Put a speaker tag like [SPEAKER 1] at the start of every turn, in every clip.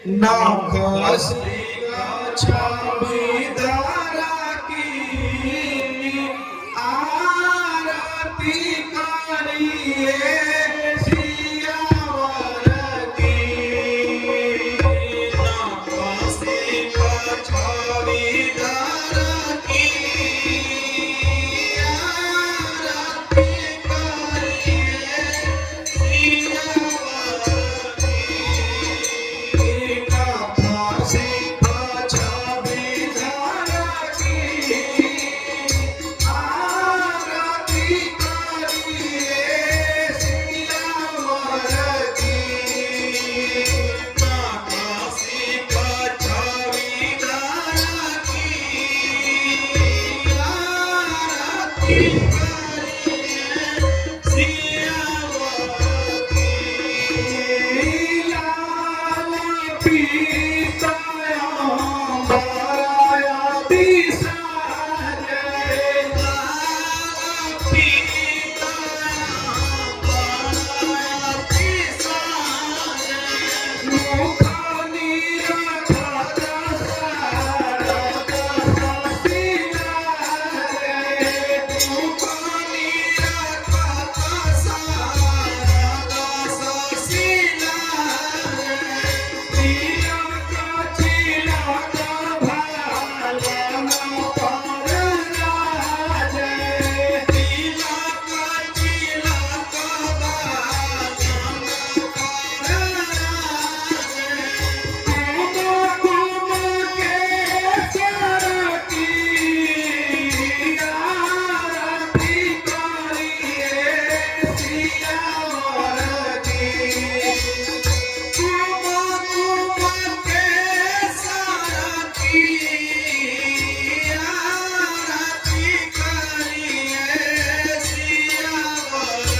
[SPEAKER 1] नखसी छविदारा की आरती करिए सियावर की नखसी छविदारा की आरती करिए सियावर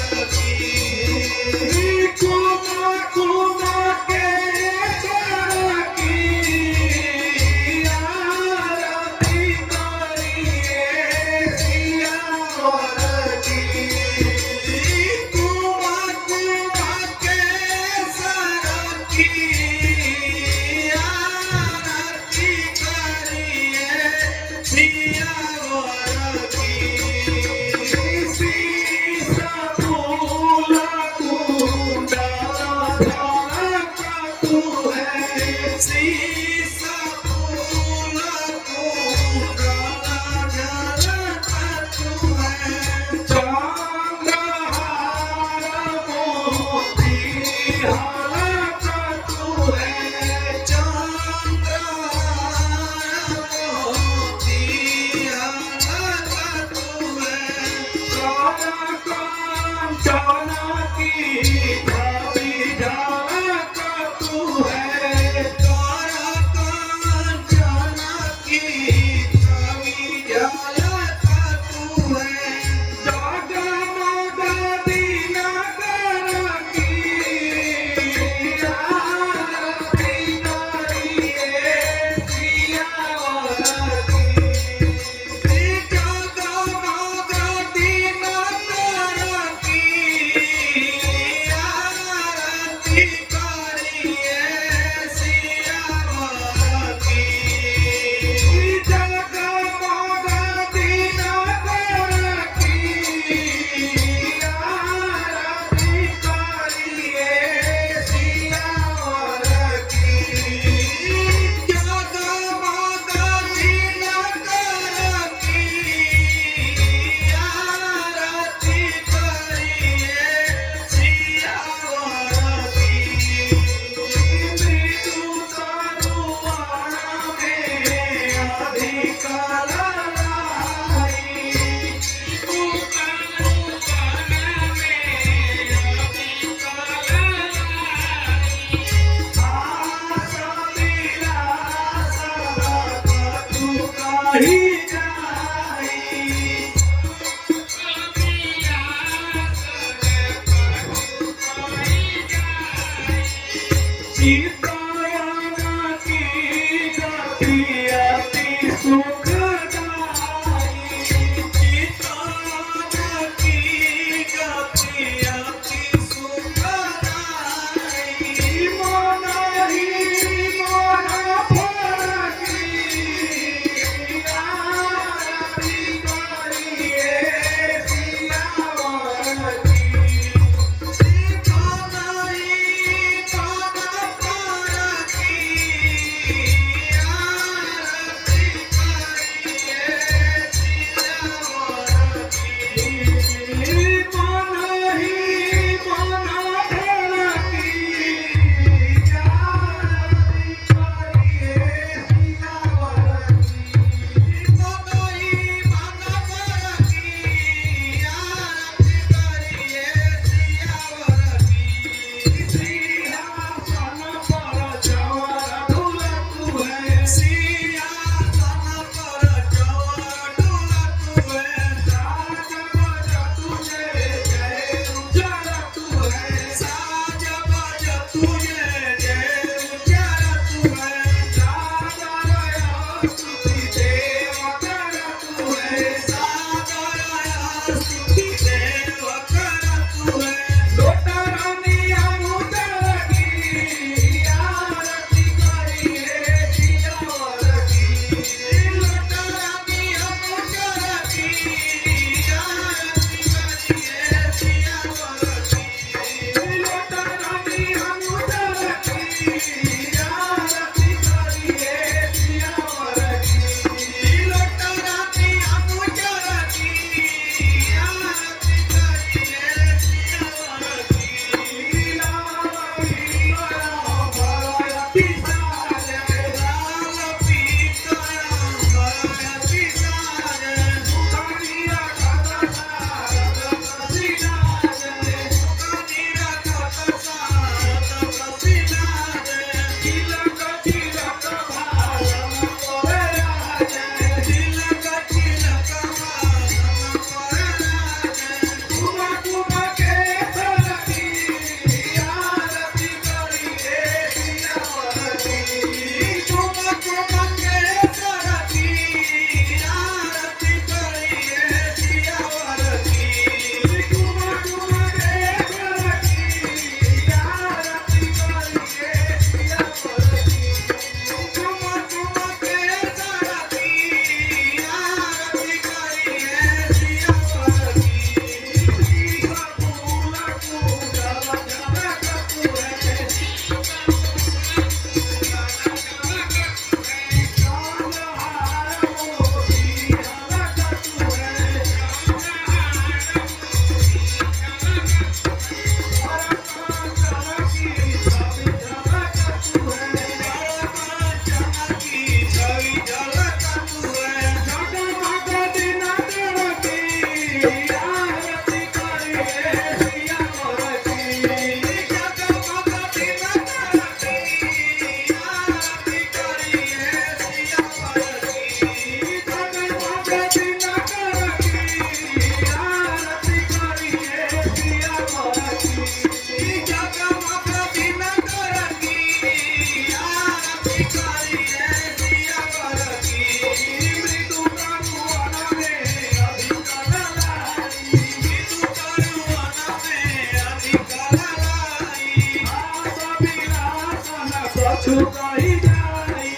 [SPEAKER 1] कचुकाई जाई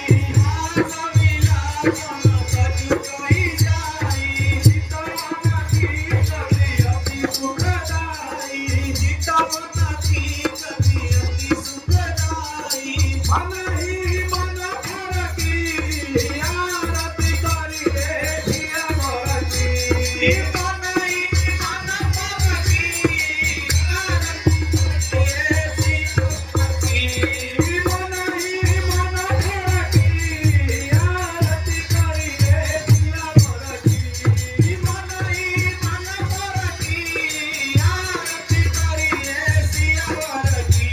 [SPEAKER 1] कचुकाई जाई चितवन की कभी अति सुखदाई चितवन की कभी अति सुखदाई मन ही मन फरकी आरती करी रे जिया भरती मन ही मन फरकी आरती करी रे मन ही मन फरकी आरती करी रे जिया भरती मन ही मन फरकी आरती करी रे जिया भरती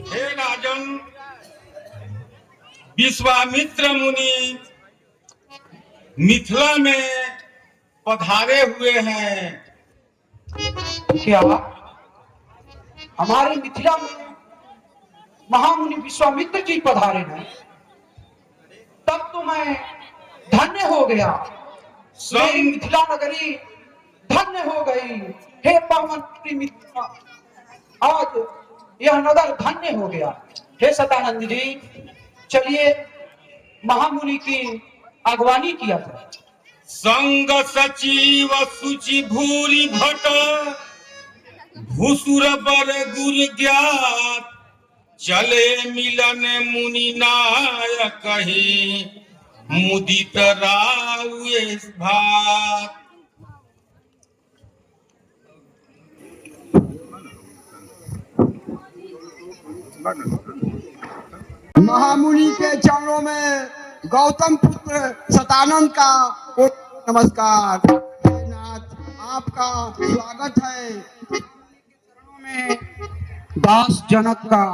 [SPEAKER 2] हे राजन, विश्वामित्र मुनि मिथिला में पधारे हुए हैं।
[SPEAKER 3] क्या हमारे मिथिला में महामुनि विश्वामित्र जी पधारे हैं? तब तो मैं धन्य हो गया। मेरी मिथिला नगरी धन्य हो गई। हे पावन मिथिला, आज यह नगर धन्य हो गया। हे सतानंद जी, चलिए महामुनि की अगवानी किया जाए।
[SPEAKER 2] संग सचिव सुचि भूरि भट भूसुर बर गुर ज्ञात चले मिलन मुनि नाय कही मुदित राउए भात।
[SPEAKER 4] महामुनि के चरणों में गौतम पुत्र सतानंद का नमस्कार। हे नाथ, आपका स्वागत है।
[SPEAKER 3] चरणों में दास जनक का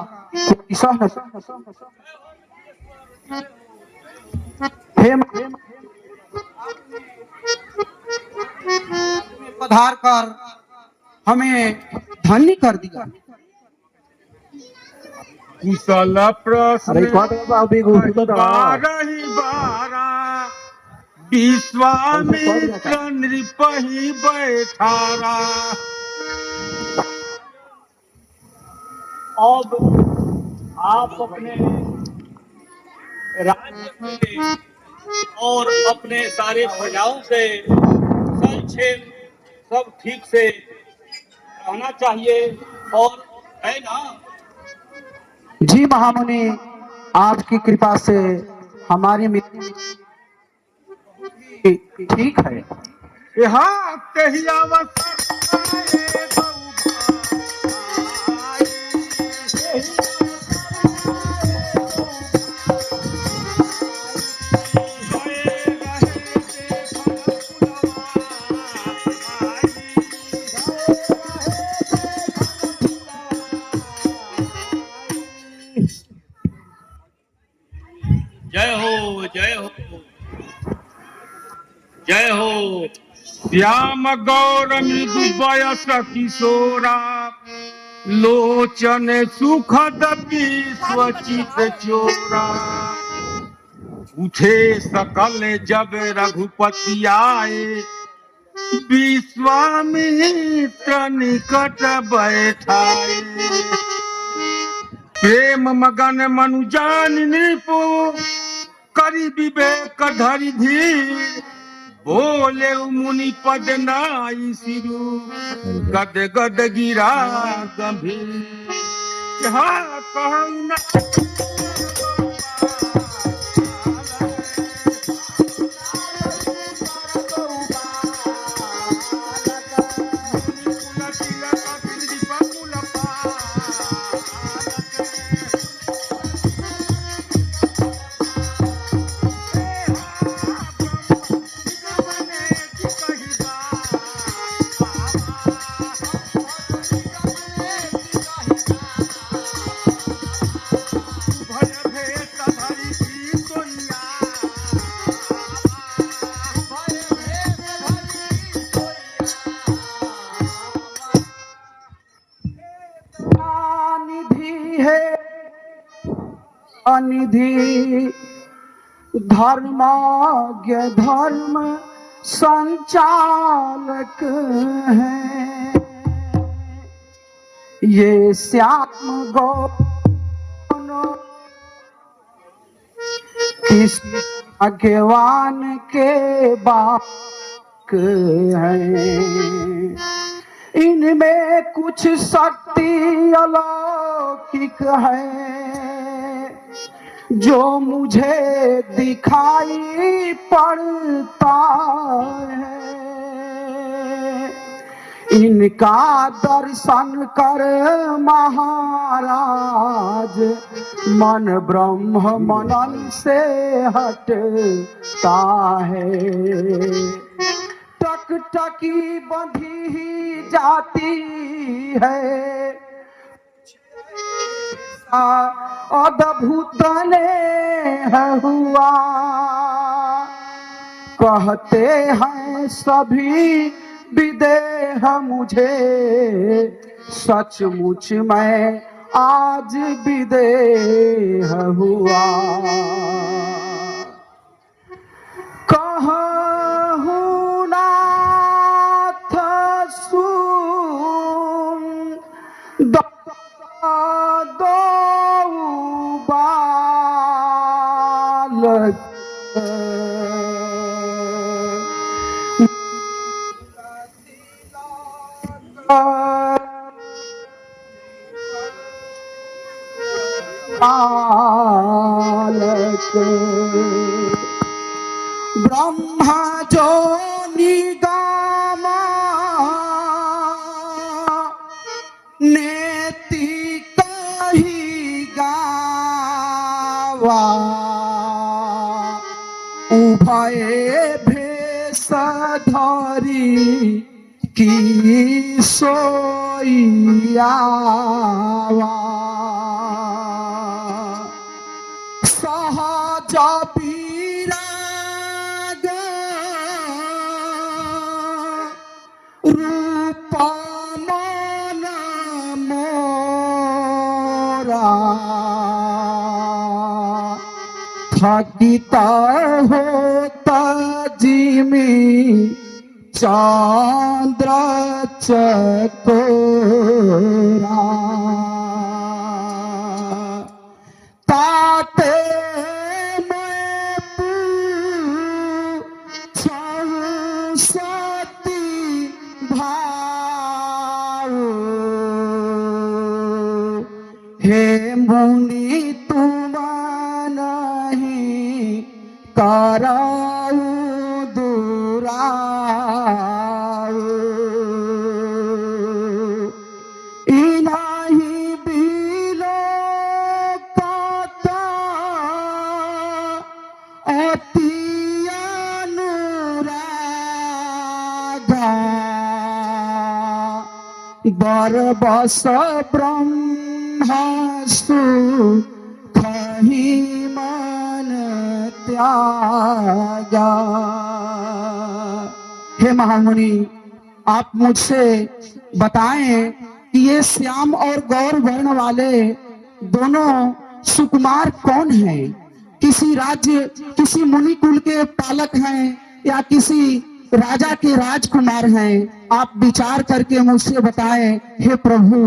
[SPEAKER 3] पधार कर हमें धन्य कर दिया।
[SPEAKER 2] कुशल प्रश्न 12 विश्वामित्र नृपहि बैठारा।
[SPEAKER 5] अब आप अपने राज्य से और अपने सारे प्रजाओं से संक्षेप सब ठीक से रहना चाहिए, और है ना?
[SPEAKER 3] जी महामुनि, आपकी कृपा से हमारे मित्र ठीक है।
[SPEAKER 2] यहाँ कही अवसर आए
[SPEAKER 5] जय हो जय हो जय हो।
[SPEAKER 2] श्याम गौर मृदु बयस किशोरा लोचन सुखद विश्वचित चोरा उठे सकल जब रघुपति आए विश्वामित्र निकट बैठाए प्रेम मगन मनुजान नृपु करि विवेक धरि धीर बोले मुनि पद नाई सिरु गद गद गिरा गंभीर हाँ कहूँ ना
[SPEAKER 3] निधि है अनिधि धर्माज्ञ धर्म संचालक है ये श्याम गौर किस भाग्यवान के बाक है इनमें कुछ शक्ति अलौकिक है जो मुझे दिखाई पड़ता है इनका दर्शन कर महाराज मन ब्रह्म मनन से हटता है टकटकी बंधी ही जाती है अद्भुत ने हुआ कहते हैं सभी विदेह मुझे सचमुच मैं आज विदेह हुआ कहूँ नाथ सुन दो बालक बालक ब्रह्मा जो निगमा नेति कही गावा उभय भेष धरी की सोइयावा सहज विराग रूप मन मोरा थकित होता जिमी चंद्र चकोरा ताते मैं पूछूं सती भाव हे मुनि तुम नहीं
[SPEAKER 4] कराऊ दुराऊ इनाही बिलो काता अतियानुरागा बरबस ब्रह्मासु खही मन त्यागा। हे महामुनि, आप मुझसे बताएं कि ये श्याम और गौर वर्ण वाले दोनों सुकुमार कौन हैं? किसी राज्य, किसी मुनि कुल के पालक हैं या किसी राजा के राजकुमार हैं? आप विचार करके मुझसे बताएं। हे प्रभु,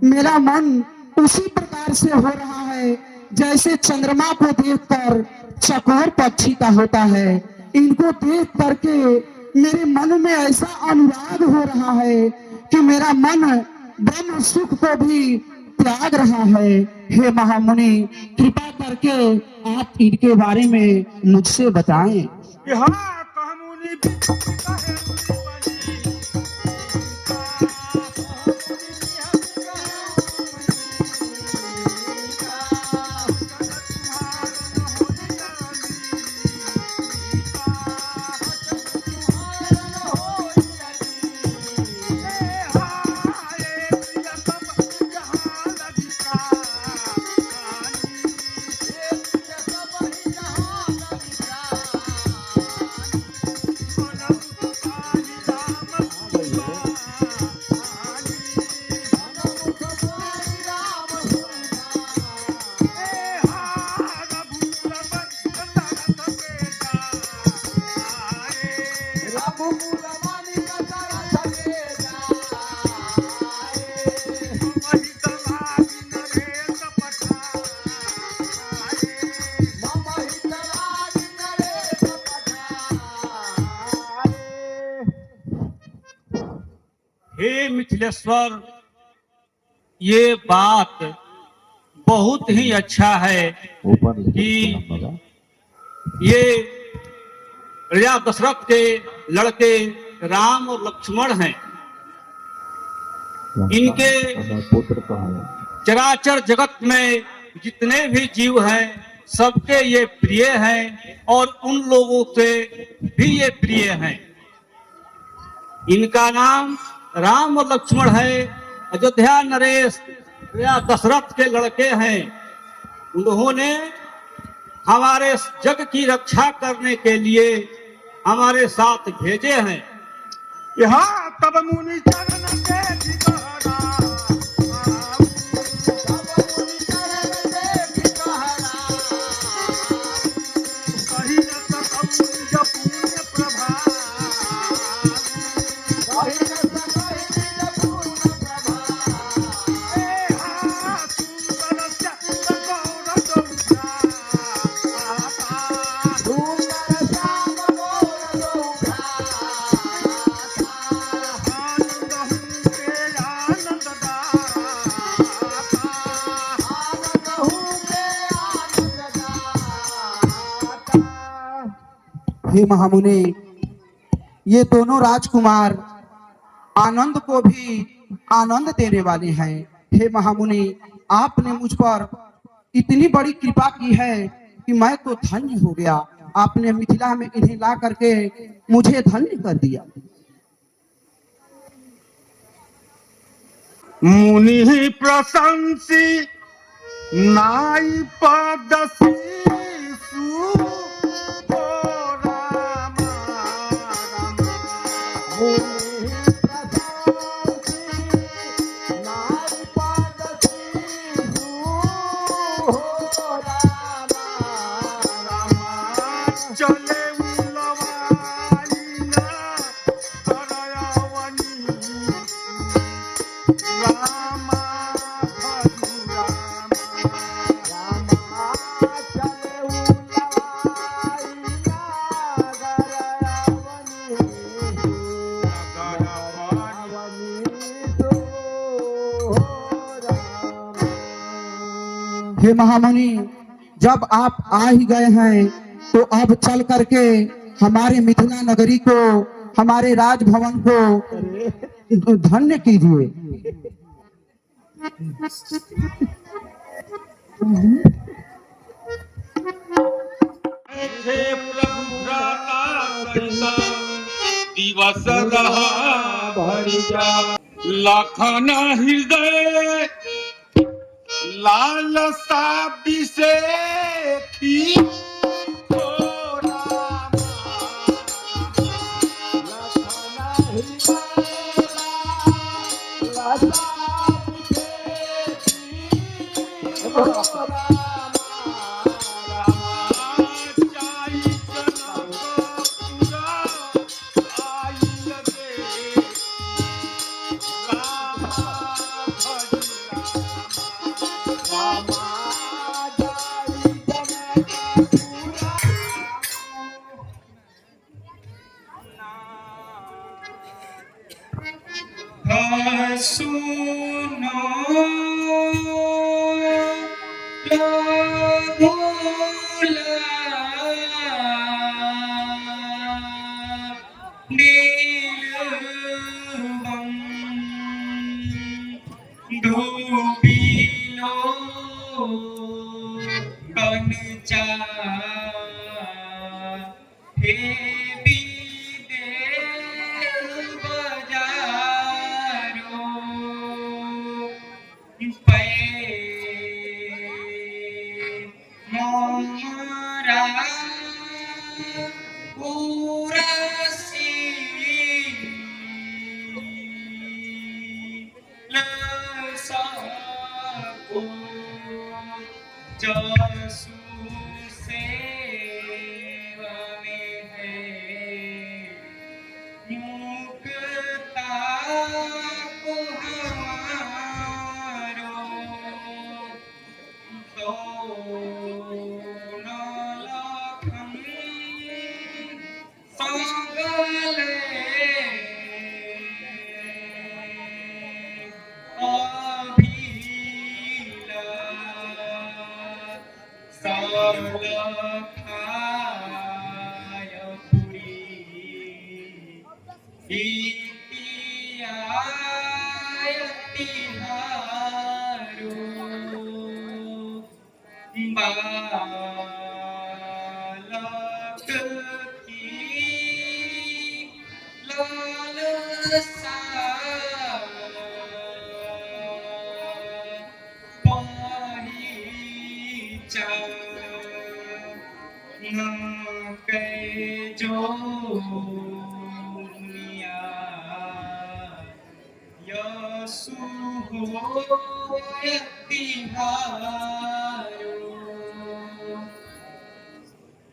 [SPEAKER 4] मेरा मन उसी प्रकार से हो रहा है जैसे चंद्रमा को देखकर चकोर पक्षी का होता है। इनको देख करके मेरे मन में ऐसा अनुराग हो रहा है कि मेरा मन ब्रह्म सुख को भी त्याग रहा है। हे महामुनि, कृपा करके आप इनके बारे में मुझसे बताएं।
[SPEAKER 1] यहाँ कहमुनि कहे
[SPEAKER 2] हे मिथिलेश्वर, ये बात बहुत ही अच्छा है कि ये राजा दशरथ के लड़के राम और लक्ष्मण हैं। इनके चराचर जगत में जितने भी जीव हैं सबके ये प्रिय हैं और उन लोगों से भी ये प्रिय हैं। इनका नाम राम और लक्ष्मण है। अयोध्या नरेश या दशरथ के लड़के हैं। उन्होंने हमारे जग की रक्षा करने के लिए हमारे साथ भेजे हैं।
[SPEAKER 1] यहाँ तब मुनि चरण देख कहरा, कही न सकऊँ जब पुण्य प्रभा,
[SPEAKER 3] हे महामुनि, ये दोनों राजकुमार आनंद को भी आनंद देने वाले हैं। हे महामुनि, आपने मुझ पर इतनी बड़ी कृपा की है कि मैं तो धन्य हो गया। आपने मिथिला में इन्हें ला करके मुझे धन्य कर दिया।
[SPEAKER 1] मुनि प्रशंसी नाई पदसी
[SPEAKER 3] हे महामुनि, जब आप आ ही गए हैं
[SPEAKER 4] तो अब चल करके हमारे मिथिला नगरी को, हमारे राजभवन को धन्य कीजिए।
[SPEAKER 1] हे प्रभु भ्राता सरिता दिवस रहा भरि जा लखन हृदय लालसा बिसेखी ओ रामा लखन हृदय लालसा बिसेखी ओ रामा सुनो भोला नीलबम डूबिलो कनचा हे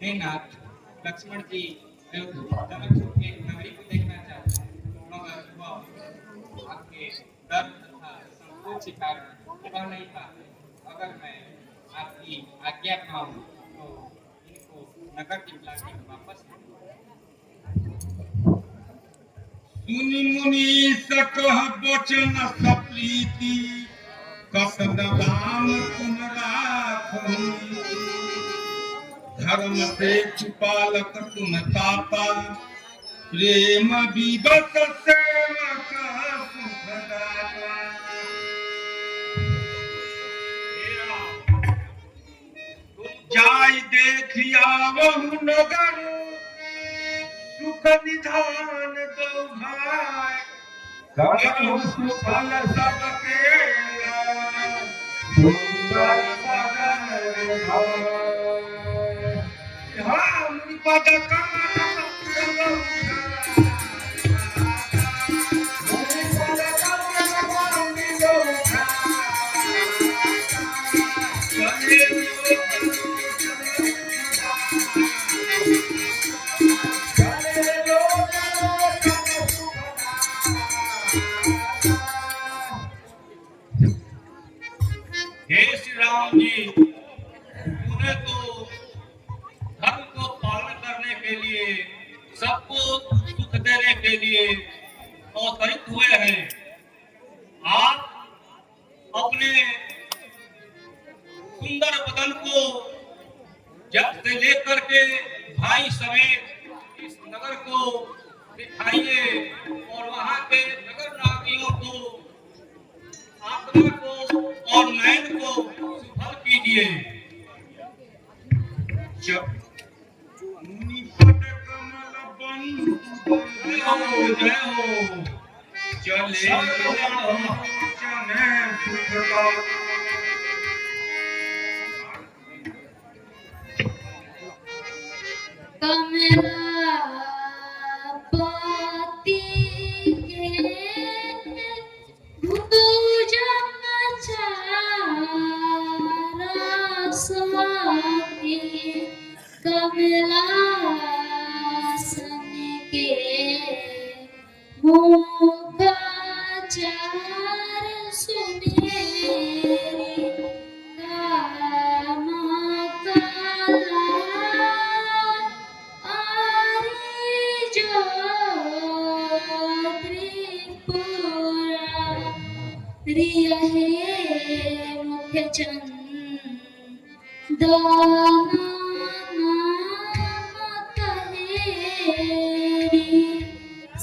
[SPEAKER 1] हे नाथ, लक्ष्मण जी जनकपुर के नगरी को देखना चाहते हैं, मगर वह आपके डर तथा संकोच के कारण वह नहीं पाते। अगर मैं आपकी आज्ञा पाऊं तो इनको नगर दिखला के वापस सुनि मुनि सकह वचन सप्रीति कसद राम तुम राखो धर्म से छुपालक तुम ताता प्रेम विवश सेवक सुखदाता। जाय देखिया वहु नगर सुख निधान दो भाई करहु सुफल सबके सुंदर मदन हम पद कमल हे श्री राम जी, उन्हें तो धर्म को पालन करने के लिए, सबको सुख देने के लिए अवतरित हुए हैं। आप अपने सुंदर बदन को
[SPEAKER 2] जब से लेकर के भाई समेत इस नगर को दिखाइए और वहां के नगर नागरिकों को, आत्मा को और नयन को सुफल कीजिए। जब मुनिपद कमल बंधु जय हो चले चने सुखदा
[SPEAKER 6] कमलापति के भुजंग चारसाती, कमलासन के मुख चार सुमेरी, काम कला आरी जो त्रिपुरा, रिया हे मुख चंदन कहेरी,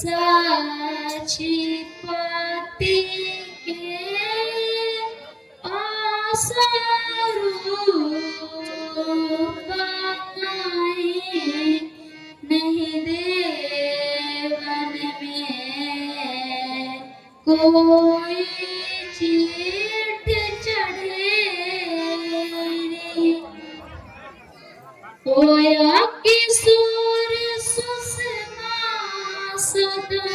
[SPEAKER 6] साक्षीपति के आसरूप नहीं देवन में कोई चीठ चढ़ेरी, होया किशोर सुषमा सदा,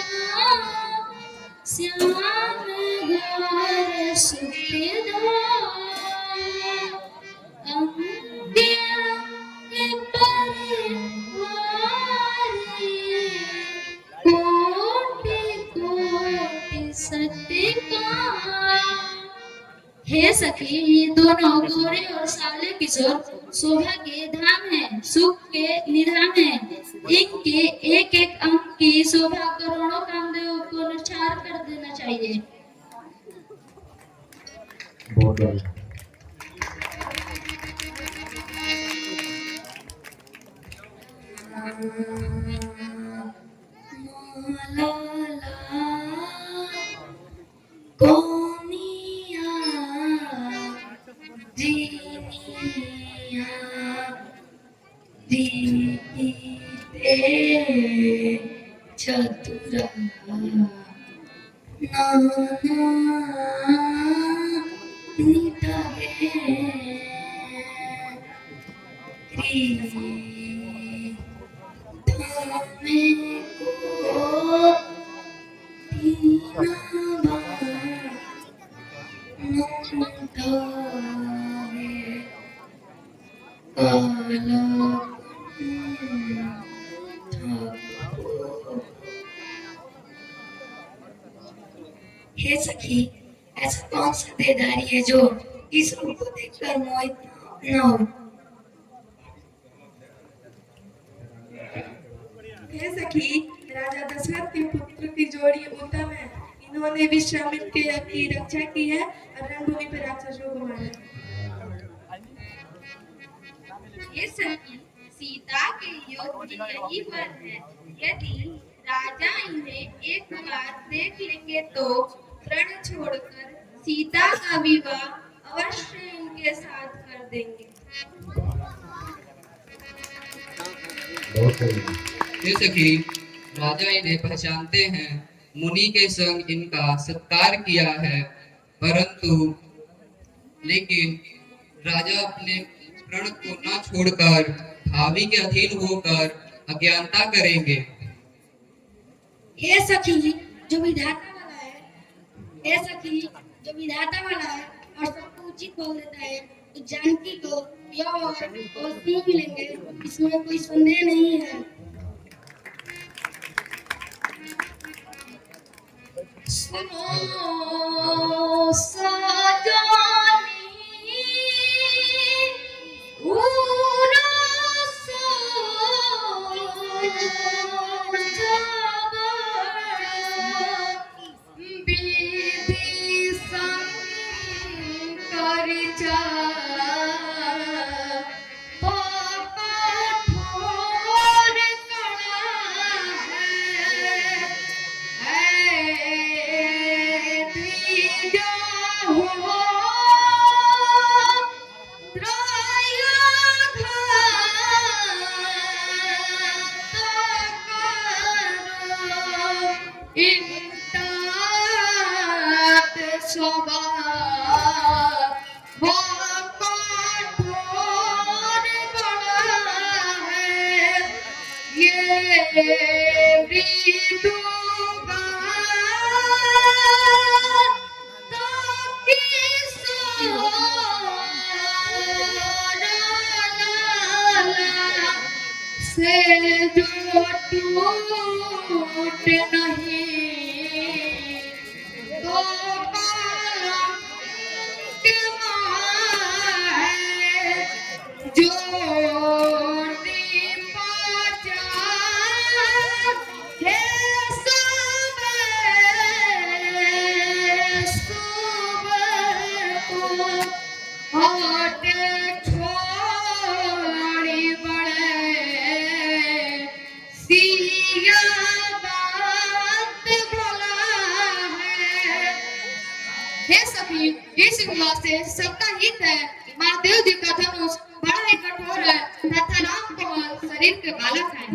[SPEAKER 6] श्याम घर सुखदा, अंगे अंगे परिवारी, कोटि कोटि सत्कार। हे सखी, ये दोनों गोरे और साले किशोर शोभा के धाम हैं, सुख के निधान हैं। इनके एक एक अंक की शोभा करोड़ों कामदेव को निछावर कर देना चाहिए।
[SPEAKER 7] बहुत बढ़िया।
[SPEAKER 6] कोनिया जीनिया दीते चतुरा, नाना नितागे धामे को तीना हे सखी, ऐसा कौन सा देदारी है जो इस रूप को देखकर मोहित न हो।
[SPEAKER 8] हे सखी, राजा दशरथ के पुत्र की जोड़ी उत्तम है। इन्होंने विश्वामित्र की रक्षा की है और रणभूमि पर राक्षसों को मारा।
[SPEAKER 6] ये सखी, सीता के योग भी यही वर है। यदि राजा इन्हें एक बार देख लेंगे तो प्रण छोड़कर सीता का विवाह अवश्य इनके साथ कर देंगे।
[SPEAKER 7] बहुत सही।
[SPEAKER 9] हे सखी, राजा इन्हें पहचानते हैं, मुनि के संग इनका सत्कार किया है, परंतु लेकिन राजा अपने प्रण को न छोड़कर भावी के अधीन होकर अज्ञानता करेंगे।
[SPEAKER 6] हे सखी, जो विधाता वाला है, हे सखी, जो विधाता वाला है और सबको उचित बोल देता है, तो जानकी को यह और सिंह मिलेंगे, इसमें कोई संदेह नहीं है। सुनो सजानी उरा विधि संकर स्वभाव वो कठोर बड़ा है, ये विधुगा तो किशोरा से जो टूट नहीं तो कलंक है, जो निपजा है सुबह को हट छोड़ी बड़े सिया बात बोला है। हे सखी, इस विवाह से सबका हित है। महादेव जी का धनुष बड़ा ही कठोर है तथा राम कमल शरीर के बालक है।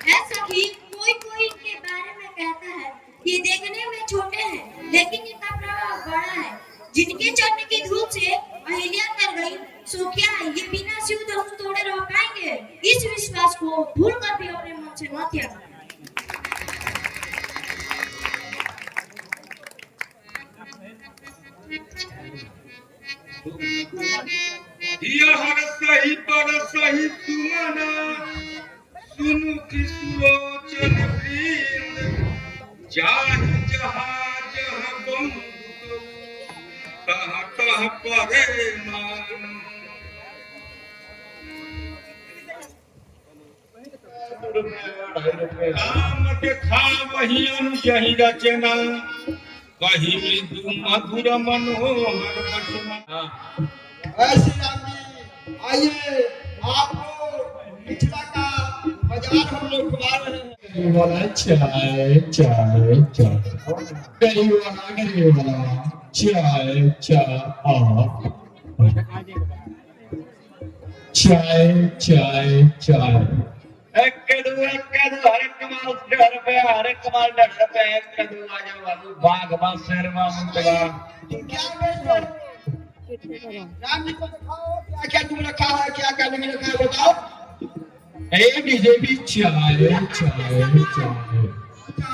[SPEAKER 10] है सखी, कोई कोई इनके बारे में कहता है कि देखने में छोटे हैं लेकिन इनका प्रभाव बड़ा है। जिनके चरण की धूप से अहिल्या कर गई सो क्या ये बिना शिव धनुष तोड़े रह पाएंगे? इस विश्वास को भूल कर भी अपने मन से मत त्यागना।
[SPEAKER 1] यह सही पर सही सुमना सुनु की सुलोचन वृंद, जाहि जहाज बंधु कह कह करे मान। काम देखा वही अनुजहि रचना, कही मृदु मधुर मनोहर वचन।
[SPEAKER 3] ऐसे राम जी आइए, आपको मिथिला का बाजार हम लोग घुमा रहे हैं।
[SPEAKER 7] वाला चाय चाय चाय गरीब वाला चाय चाय चाय चाय चाय
[SPEAKER 5] एक कदू हर कमाल डर पे हर कमाल डर पे एक कदू आ जाओ बाबू बाग बा शर्मा मुंतवा।
[SPEAKER 3] क्या बेच रहे हो? राम जी को दिखाओ क्या क्या तुम रखा है, क्या क्या नहीं रखा है बताओ।
[SPEAKER 7] एक बीजेपी चाय चाय चाय
[SPEAKER 3] अच्छा,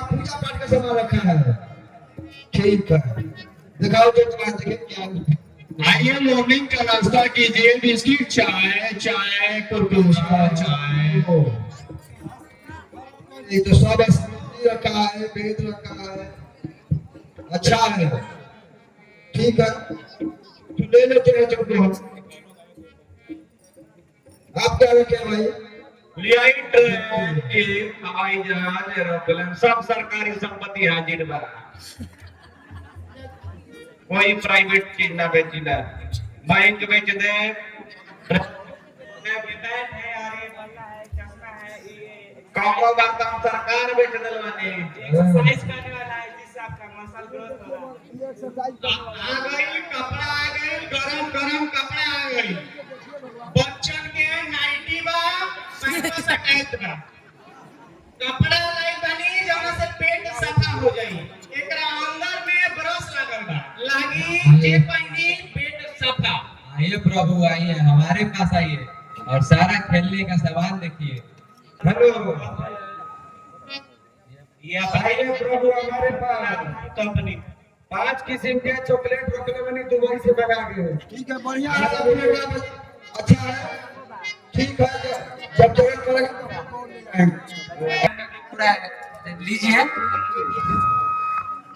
[SPEAKER 3] पूजा पाठ का सामान रखा है, ठीक है दिखाओ तो तुम्हारे जगह क्या है।
[SPEAKER 7] आइए मॉर्निंग का नाश्ता कीजिए, बिस्किट चाय चाय कुरकुरा चाय।
[SPEAKER 3] ये तो सब स्मृति रखा है, वेद रखा है, अच्छा है, ठीक है तो ले लेते हैं जो भी हो। आप क्या रखे हैं भाई?
[SPEAKER 5] लियाई ट्रेन की हवाई जहाज एरोप्लेन सब सरकारी संपत्ति हाजिर बा, कोई प्राइवेट चीज ना बेचिला। बैंक बेच दे, काको बात हम सरकार बेच दिलवानी। एक्सरसाइज करने वाला है जिससे आपका मसल ग्रोथ होगा। आ गई कपड़ा आ गई, गरम गरम कपड़ा आ गई। बच्चन के नाइटी बा पैंट सटाइत बा, कपड़ा लाई बनी जौना से पेट सफा हो जाई। एकरा अंदर में ब्रश लगल बा, लागी जे पहनी पेट सफा।
[SPEAKER 9] आइए प्रभु आइए, हमारे पास आइए और सारा खेलने का सामान देखिए।
[SPEAKER 5] हेलो, ये आइए प्रभु हमारे पास। तो अपनी
[SPEAKER 3] 5 किस्म के चॉकलेट रखले बनी दुबई से मंगा के। ठीक है, बढ़िया है, अच्छा है, ठीक है जब जरूरत पड़ेगा
[SPEAKER 9] लीजिए।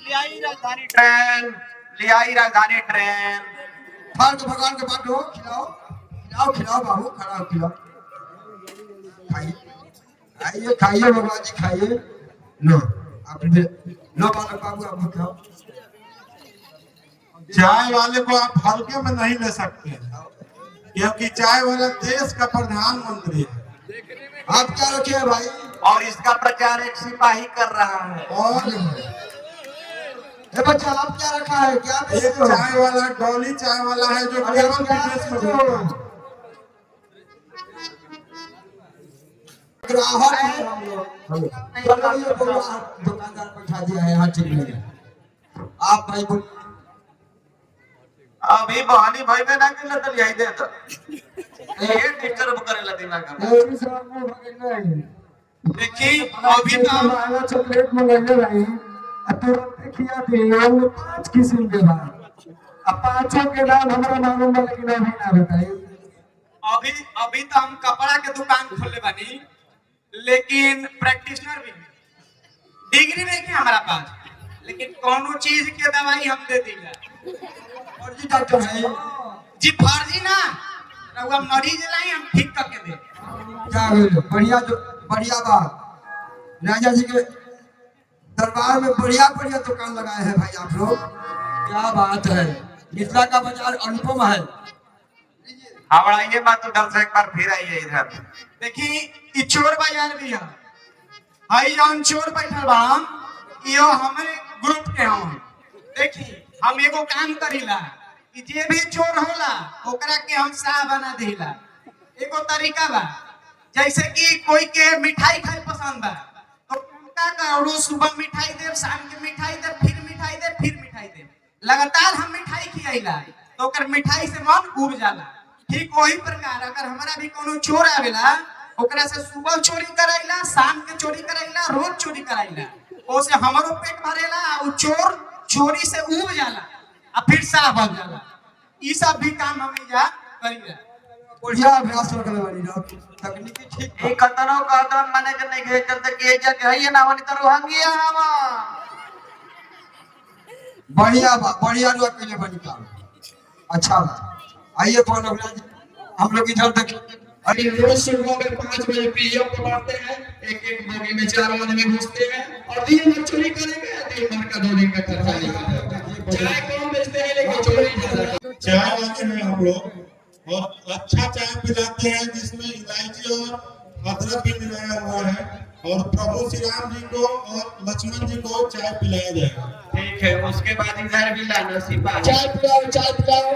[SPEAKER 5] लियाई राजधानी ट्रेन।
[SPEAKER 3] फाड़ के भगवान के बात हो, खिलाओ खिलाओ खिलाओ बाबू, खड़ा हो खिलाओ, खाइए खाइए खाइए भगवान जी खाइए। लो आप भी लो बालक बाबू आप खाओ।
[SPEAKER 11] चाय वाले को आप हल्के में नहीं ले सकते क्योंकि चाय वाला देश का प्रधानमंत्री है।
[SPEAKER 3] आप क्या रखे हैं भाई?
[SPEAKER 5] और इसका प्रचार एक सिपाही कर रहा है।
[SPEAKER 3] और बच्चा आप क्या रखा है? क्या
[SPEAKER 11] एक चाय वाला डॉली चाय वाला है जो केवल विदेश में होता है।
[SPEAKER 4] ग्राहक है हम लोग। चलो ये दुकानदार बैठा दिया है यहाँ चिल्ले आप भाई बोल
[SPEAKER 5] अभी बहानी भाई में ना कि लतल यही दे तो ये डिस्टर्ब करे ला दिमाग में। देखिए अभी तो
[SPEAKER 4] चॉकलेट मंगाने रही तुरंत खिया थे 5 किस्म के बाद अब 5 के नाम हमारा मालूम है लेकिन अभी ना बताइए।
[SPEAKER 5] अभी तो हम कपड़ा के दुकान खोले बानी लेकिन प्रैक्टिशनर भी डिग्री नहीं है हमारा पास लेकिन कोनो चीज के दवाई हम दे दिला
[SPEAKER 4] और जी डॉक्टर है
[SPEAKER 5] जी फर्जी ना रउआ मरीज लाई हम ठीक करके दे।
[SPEAKER 4] क्या बढ़िया जो बढ़िया बात राजा जी के दरबार में बढ़िया बढ़िया दुकान लगाए हैं भाई आप लोग क्या बात है मिथिला का बाजार अनुपम है।
[SPEAKER 5] हावड़ा ये बात तो दल से एक बार फिर आइए इधर देखी ई चोर बाजार भी है हई जौन चोर बैठल बा यो हमारे ग्रुप के हम देखी हम एगो काम करीला कि जे भी चोर होला ओकरा के हम साह बना देला एगो तरीका बा जैसे कि कोई के मिठाई खाए पसंद बा तो का करो सुबह मिठाई दे शाम के मिठाई दे फिर मिठाई दे फिर मिठाई दे लगातार हम मिठाई खियाइला तो ओकर मिठाई से मन उब जाला। ठीक वही प्रकार अगर हमारा भी कोनो चोर आवेला ओकरा से सुबह चोरी कराइला शाम के चोरी कराइला रोज चोरी कराइला ओसे हमारो पेट भरेला और चोर चोरी से उब जाला और फिर साफ बन जाला। ई सब भी काम हमें जा करीला
[SPEAKER 4] बढ़िया अभ्यास करने वाली ना तकनीकी ठीक
[SPEAKER 5] एक कतनो कदम माने के नहीं गए चलते के जगह है ये ना वाली तो रोहंगिया हवा
[SPEAKER 4] बढ़िया जो अकेले बनी काम अच्छा आइए कौन हम लोग इधर तक
[SPEAKER 7] अभी रोज सुबह में 5 बजे पीएम को बढ़ते हैं एक बोगी में 4 बजे में घुसते हैं और दिन भर चोरी करेंगे दिन भर का 2 दिन का खर्चा निकालेंगे। चाय कम बेचते हैं लेकिन चोरी ज्यादा।
[SPEAKER 11] चाय वाले हैं हम लोग और अच्छा चाय पिलाते हैं जिसमें इलायची और अदरक भी मिलाया हुआ है और प्रभु श्री राम जी को और लक्ष्मण जी को चाय पिलाया जाएगा।
[SPEAKER 5] ठीक है उसके बाद इधर भी लाना सिपा
[SPEAKER 4] चाय पिलाओ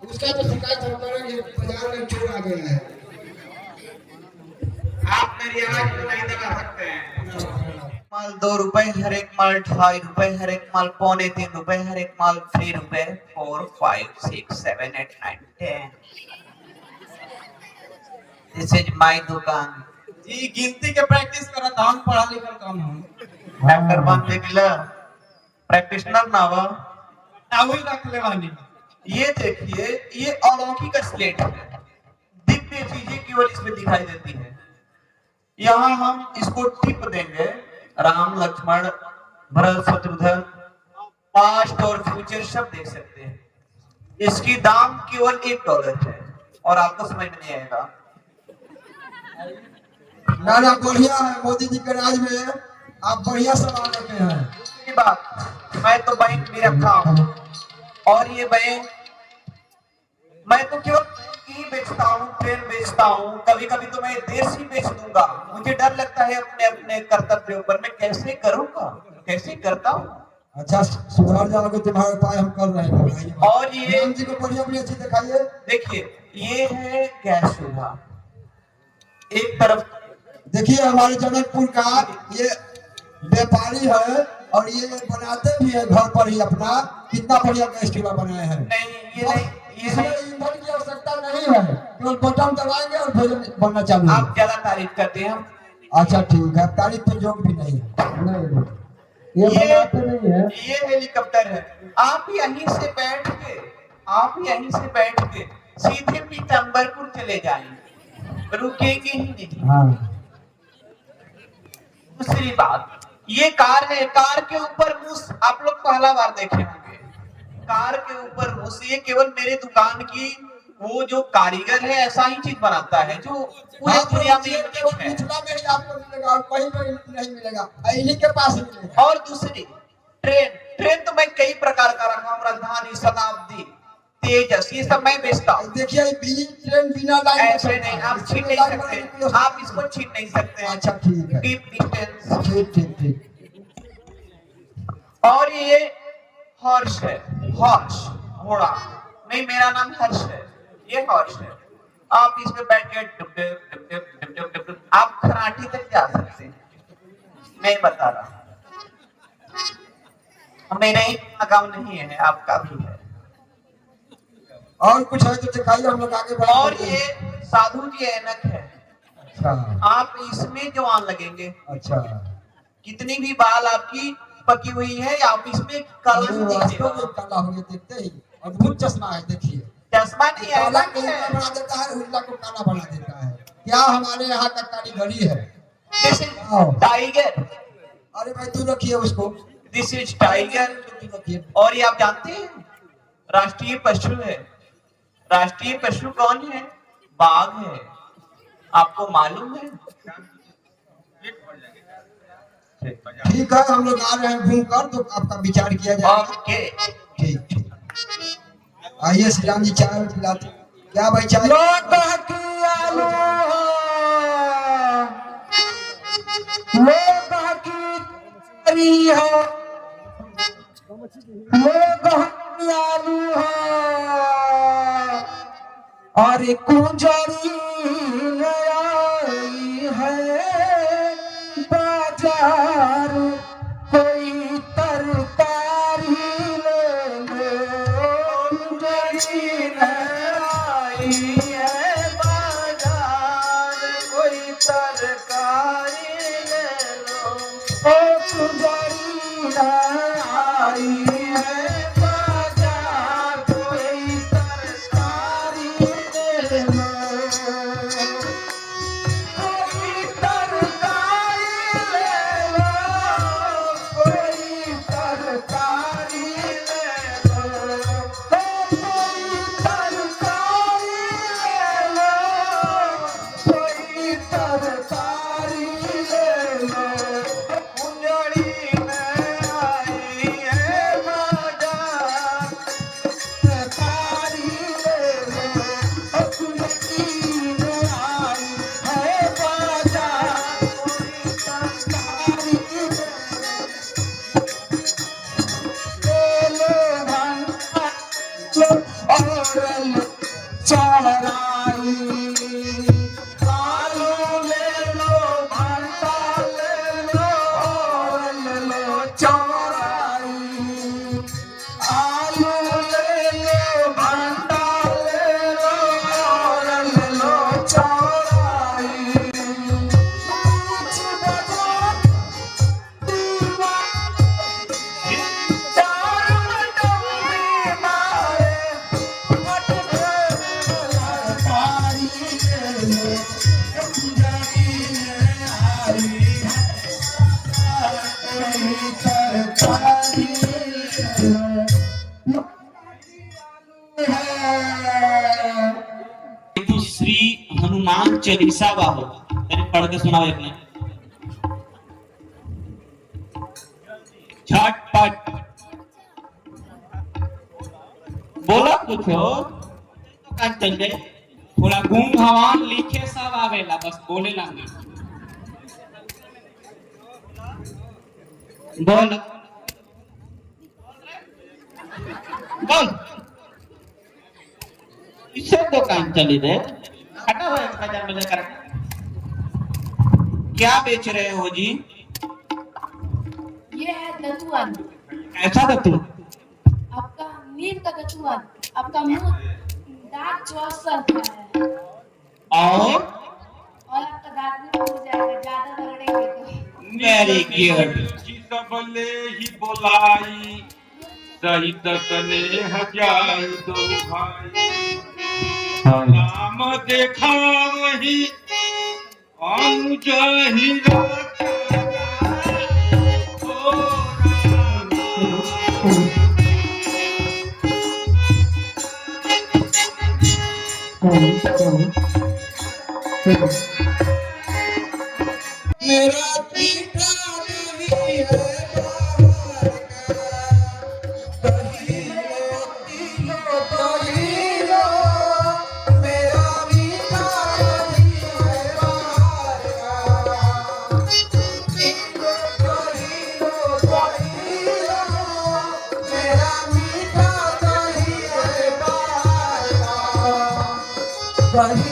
[SPEAKER 4] उसका तो शिकायत हम करेंगे बाजार में चोर आ गया है।
[SPEAKER 5] आप मेरी आवाज को नहीं दबा सकते हैं। माल 2 रुपए हर एक माल 2.5 रुपए हर एक माल 2.25 रुपए हर एक माल 3 रुपए 4 5 6 7 8 9 10 दिस इज माय दुकान। जी गिनती के प्रैक्टिस करत हम पढ़ा लिखल कम हम डॉक्टर बन देखला प्रैक्टिशनर नावा टावल रख ले वाली। ये देखिए ये अलौकिक स्लेट है दिव्य चीजें केवल इसमें दिखाई देती है। यहाँ हम इसको टिप देंगे राम लक्ष्मण भरत शत्रुघ्न पास्ट और फ्यूचर सब देख सकते हैं। इसकी दाम केवल $1 है और आपको समझ में नहीं आएगा।
[SPEAKER 4] ना बढ़िया है मोदी जी के राज में आप बढ़िया सामान रखे हैं।
[SPEAKER 5] ये बात मैं तो बैंक भी रखा हूँ और ये बैंक मैं तो केवल ही बेचता हूँ ट्रेन बेचता हूँ कभी कभी तो मैं देश ही बेच दूंगा। मुझे डर लगता है अपने अपने कर्तव्यों पर मैं कैसे करूँगा कैसे करता हूँ।
[SPEAKER 4] अच्छा सुधार जाओगे तुम्हारे उपाय हम कर रहे हैं।
[SPEAKER 5] और ये
[SPEAKER 4] राम जी को बढ़िया बढ़िया चीज दिखाइए।
[SPEAKER 5] देखिए ये है गैस चूल्हा एक तरफ
[SPEAKER 4] देखिए हमारे जनकपुर का ये व्यापारी है और ये बनाते भी है घर पर ही अपना कितना बढ़िया गैस चूल्हा बनाए हैं।
[SPEAKER 5] नहीं ये नहीं
[SPEAKER 4] इसमें ईंधन की आवश्यकता नहीं है केवल बटन दबाएंगे और भोजन बनना चालू है।
[SPEAKER 5] आप ज्यादा तारीफ करते हैं।
[SPEAKER 4] अच्छा ठीक है तारीफ तो जोक भी नहीं है। नहीं ये बनाते नहीं है।
[SPEAKER 5] ये हेलीकॉप्टर है आप यहीं से बैठ के सीधे पीतम्बरपुर चले जाएंगे रुकेंगे ही नहीं।
[SPEAKER 4] हाँ।
[SPEAKER 5] दूसरी बात ये कार है कार के ऊपर मूस आप लोग पहला बार देखे होंगे। कार के ऊपर मूस ये केवल मेरे दुकान की वो जो कारीगर है ऐसा ही चीज बनाता है जो पूरी दुनिया में
[SPEAKER 4] मिथिला में ही आपको मिलेगा और कहीं पर नहीं मिलेगा इन्हीं के पास मिलेगा।
[SPEAKER 5] और दूसरी ट्रेन तो मैं कई प्रकार का रखा हूँ राजधानी शताब्दी तेजस ये सब मैं बेचता हूँ।
[SPEAKER 4] देखिए ट्रेन बिना लाइन
[SPEAKER 5] ऐसे नहीं आप छीन नहीं सकते आप इसको छीन नहीं सकते।
[SPEAKER 4] अच्छा ठीक है
[SPEAKER 5] कीप डिस्टेंस।
[SPEAKER 4] ठीक
[SPEAKER 5] और ये हर्ष है हर्ष घोड़ा नहीं मेरा नाम हर्ष है ये हर्ष है। आप इसमें बैठ के आप खराठी तक नहीं बता रहा, मेरा ही काम नहीं है, आपका भी है।
[SPEAKER 7] और कुछ है तो दिखाइए, हम लोग आगे बढ़ेंगे।
[SPEAKER 5] और ये साधु जी ऐनक है,
[SPEAKER 7] अच्छा
[SPEAKER 5] आप इसमें जवान लगेंगे।
[SPEAKER 7] अच्छा,
[SPEAKER 5] कितनी भी बाल आपकी पकी हुई है, आप इसमें काला नहीं
[SPEAKER 7] वास्तव
[SPEAKER 5] दिखेगा।
[SPEAKER 7] में काला हो गया, देखते ही अद्भुत चश्मा है। देखिए
[SPEAKER 5] चश्मा नहीं है,
[SPEAKER 7] काला
[SPEAKER 5] ऐनक
[SPEAKER 7] को
[SPEAKER 5] है।
[SPEAKER 7] उजला बना देता है, उजला को काला बना देता है। क्या हमारे यहाँ का कारीगरी है।
[SPEAKER 5] दिस इज टाइगर,
[SPEAKER 7] अरे भाई तू रखिए उसको,
[SPEAKER 5] दिस इज टाइगर।
[SPEAKER 7] तू रखिए।
[SPEAKER 5] और ये आप जानते हैं राष्ट्रीय पशु है। राष्ट्रीय पशु कौन है? बाघ है। आपको मालूम है?
[SPEAKER 7] ठीक है, हम लोग आ रहे हैं घूम कर, तो आपका विचार किया जाएगा।
[SPEAKER 5] ओके,
[SPEAKER 7] ठीक ठीक। आइए श्री राम जी, चाय पिलाते। क्या भाई चाय?
[SPEAKER 4] अरे कुंजरी आई है बाजार, कोई तरकारी ले लो। कुंजरी आई है बाजार, कोई तरकारी ले लो। ओ कुंजरी आई है बाजार, कोई तरकारी ले लो। कोई तरकारी ले लो, कोई तरकारी ले लो। कोई तरकारी ले लो, कोई तरकारी ले लो। कुंजड़ी में आई है बाजार, तरकारी ले लो। कुंजड़ी में आई है बाजार, कोई तरकारी ले लो। और चौराई आलू ले लो, भंटा ले लो, और ले लो चौराई। आलू ले लो, भंटा ले लो, और ले लो चौराई। बीच बाजार
[SPEAKER 1] तो श्री हनुमान चालीसा बाहो तेरे पढ़ के सुनाओ एक ने। झटपट बोला कुछ हो तो का चल गए। थोड़ा गुण भगवान लिखे सब आवेला, बस बोले ना बोल बोल। इससे दुकान चली दे, हटा हुआ 1000 में लेकर। क्या बेच रहे हो जी?
[SPEAKER 8] ये है दतुआन,
[SPEAKER 1] ऐसा दत्तू?
[SPEAKER 8] आपका नीम का दतुआन, आपका मुंह दांत चौसा है
[SPEAKER 1] और
[SPEAKER 8] आपका दांत भी हो जाएगा ज्यादा रगड़ेंगे तो।
[SPEAKER 1] Very good.
[SPEAKER 11] सबले ही बोलाई, सहित स्नेह जाय दो भाई। राम देखा वही अनुज ही
[SPEAKER 7] मेरा पीठा नहीं है दही लो दही लो, मेरा पीठा नहीं है दही लो दही लो, मेरा मीठा दही है दही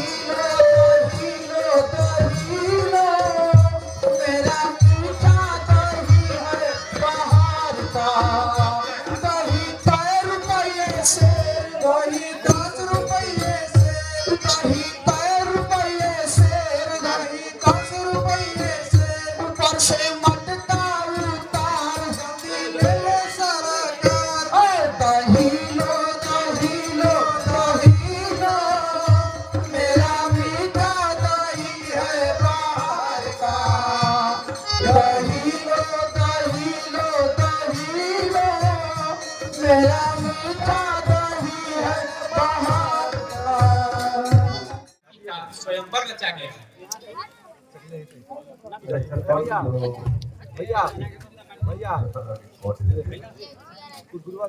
[SPEAKER 7] लो दही लो, मेरा
[SPEAKER 4] मेरा मीठा दही है बाहर का।
[SPEAKER 1] स्वयंवर रचा गया।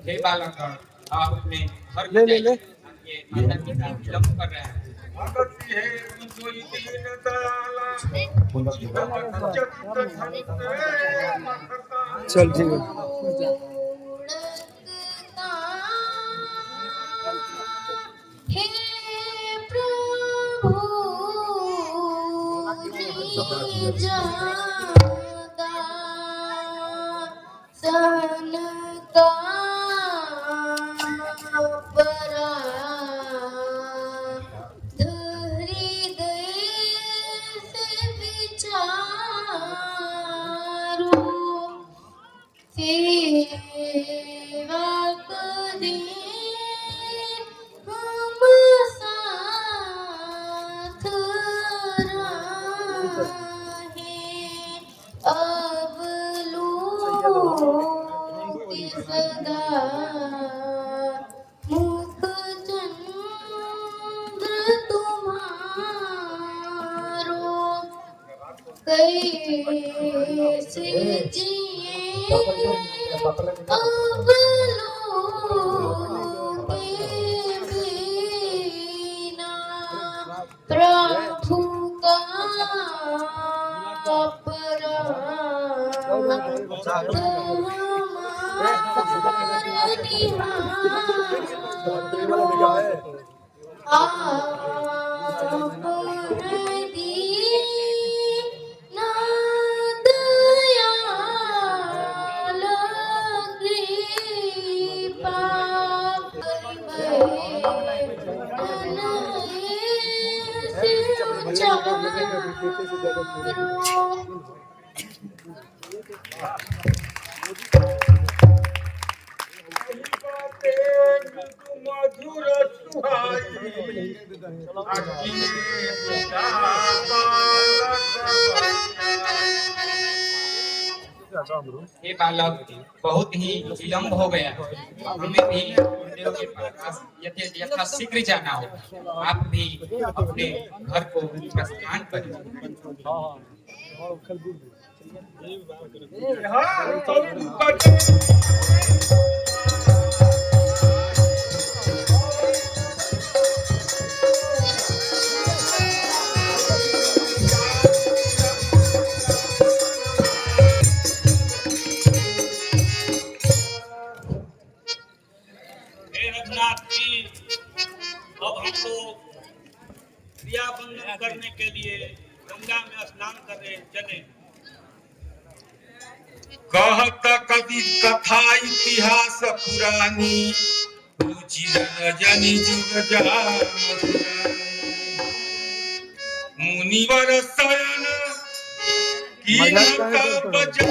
[SPEAKER 1] हे बालकगण, आप अपने घर को जाइए। आपके माता पिता विलंब कर रहे हैं।
[SPEAKER 4] चल ठीक है।
[SPEAKER 10] हे प्रभु जादा सन का परा हृदय से विचारो सेवा करे हम साथ रहे अब लोग सदा मुख चंद्र तुम्हारो कैसे जिए अब लोग बिना प्रभु का
[SPEAKER 1] हे बालक, बहुत ही विलंब हो गया। हमें भी गुरुदेव के पास यथाशीघ्र जाना होगा। आप भी अपने घर को प्रस्थान करें।
[SPEAKER 2] अब हम लोग क्रिया बंधन करने के लिए गंगा में स्नान करने चले।
[SPEAKER 11] कहत कति कथा इतिहास पुरानी रुचि रजनी जुग मुनिवर शरण की बजा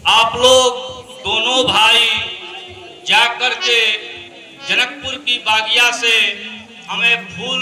[SPEAKER 2] आप लोग दोनों भाई जाकर के जनकपुर की बागिया से हमें फूल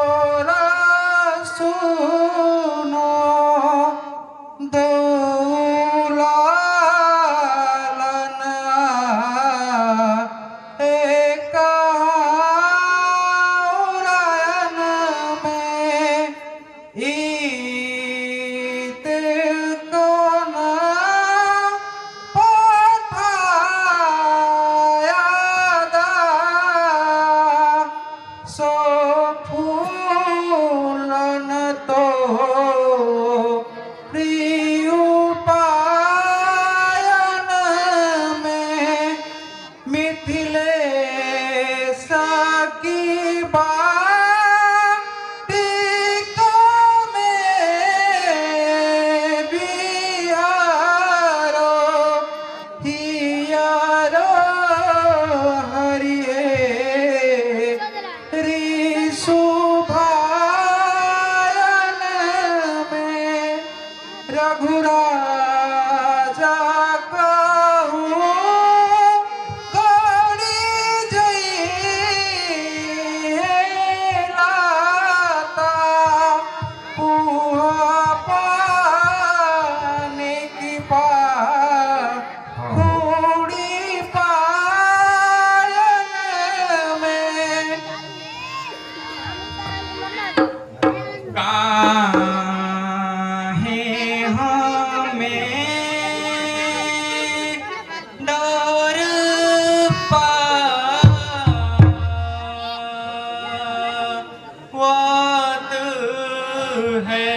[SPEAKER 1] है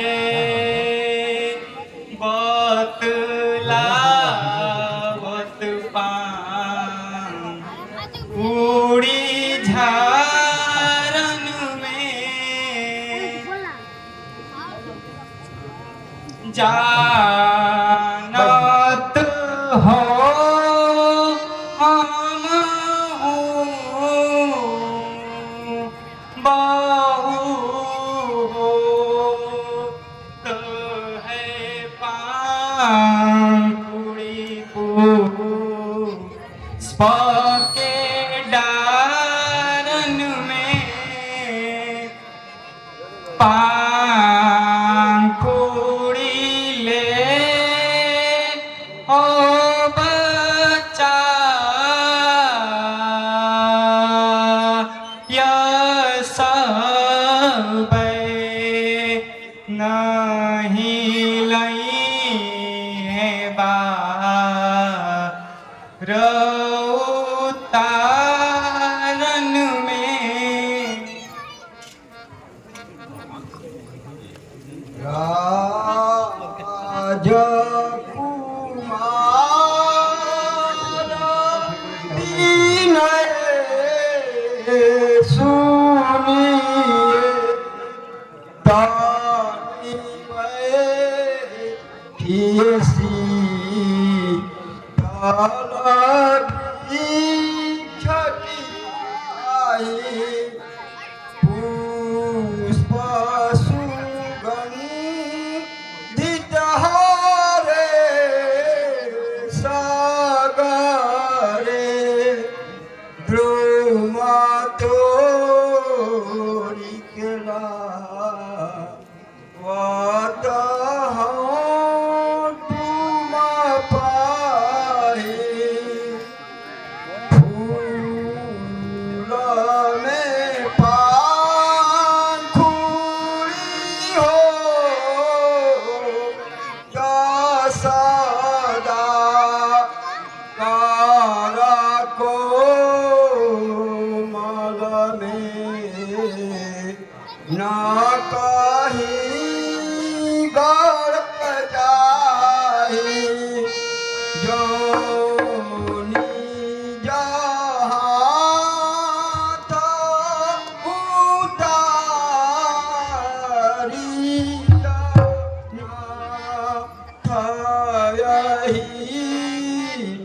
[SPEAKER 1] बतलावत पान उड़ी झारन में जानत हो हम बहुत है पांकुड़ी पुष्प के डारन में पांकुड़ी ले ओ बच्चा नहीं लई है रउतारन में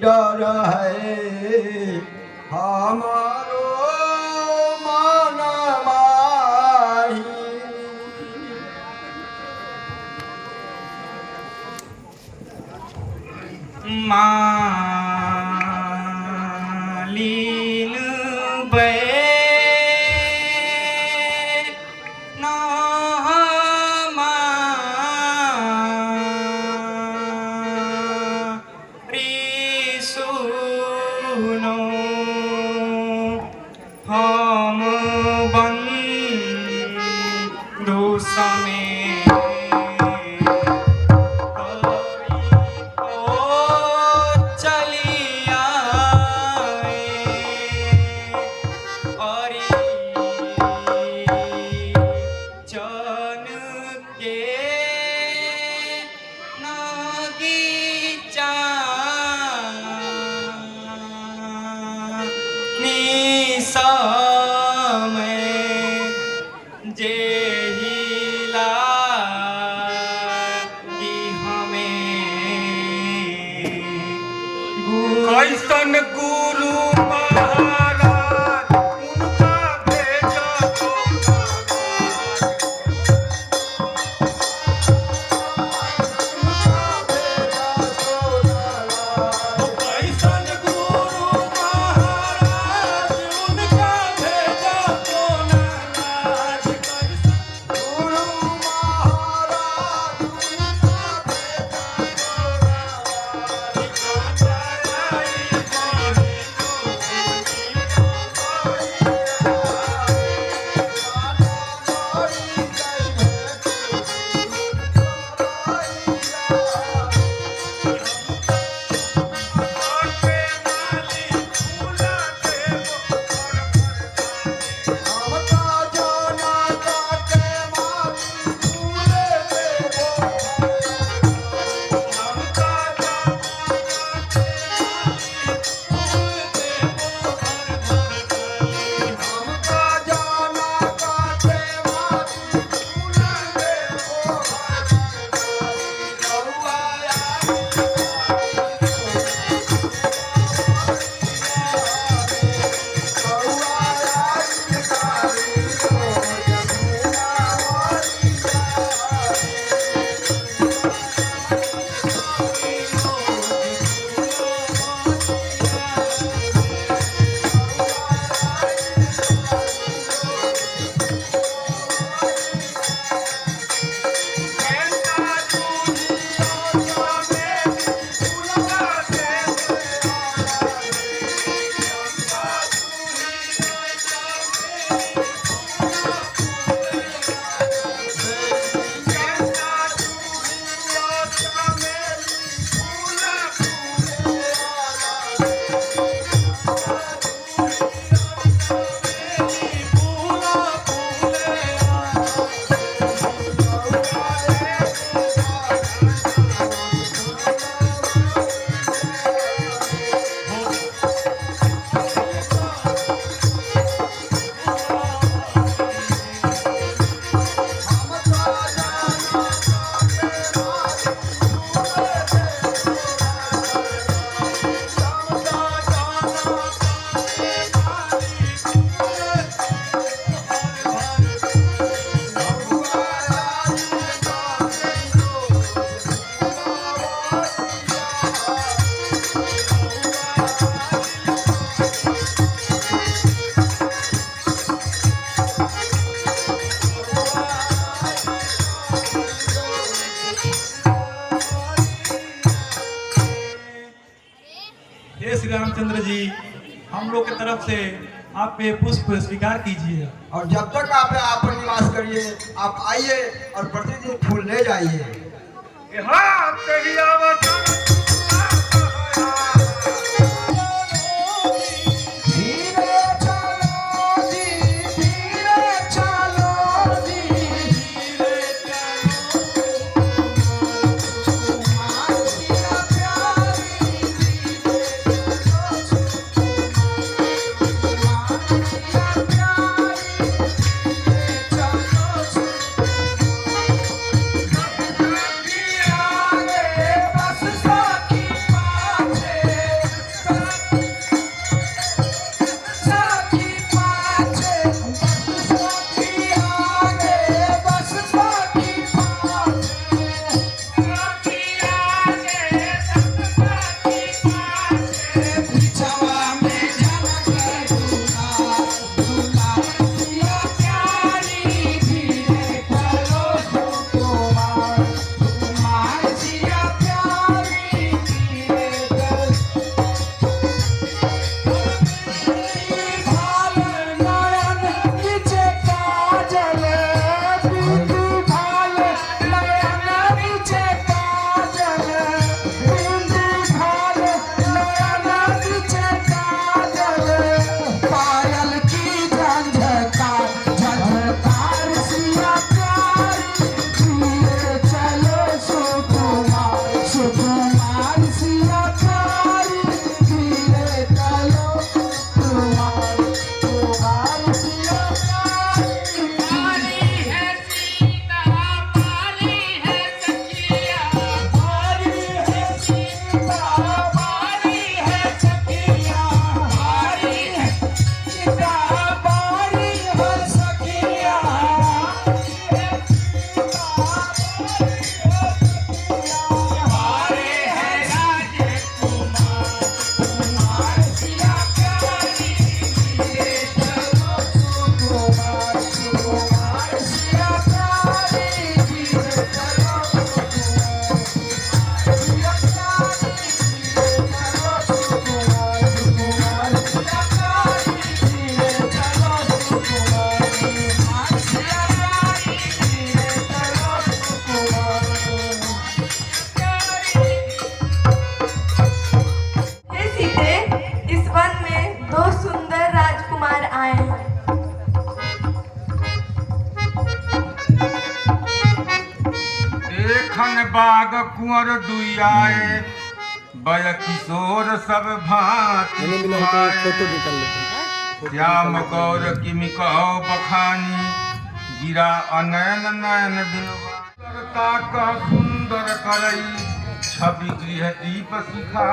[SPEAKER 4] डर है हमारो मन माही
[SPEAKER 1] मालिन बे हम बंधु समेत
[SPEAKER 12] हम लोग की तरफ से आप पे पुष्प स्वीकार कीजिए।
[SPEAKER 13] और जब तक आप यहाँ पर निवास करिए, आप आइए और प्रतिदिन फूल ले जाइए।
[SPEAKER 14] बाग कुंवर दुआए बय किशोर सब भांति श्याम गौर किमि कहो बखानी गिरा अनैन नयन बिनवा का सुंदर करई छवि गृह दीप शिखा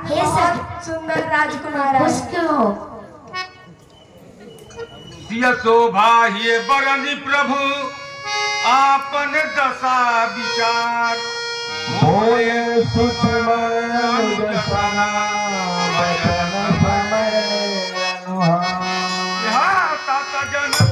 [SPEAKER 8] हे सब सुंदर राजकुमार
[SPEAKER 14] सिय शोभा ये बरनि प्रभु आपन दशा विचार होए सुचमय अनुदशना वचन समय अनुहार तात जनक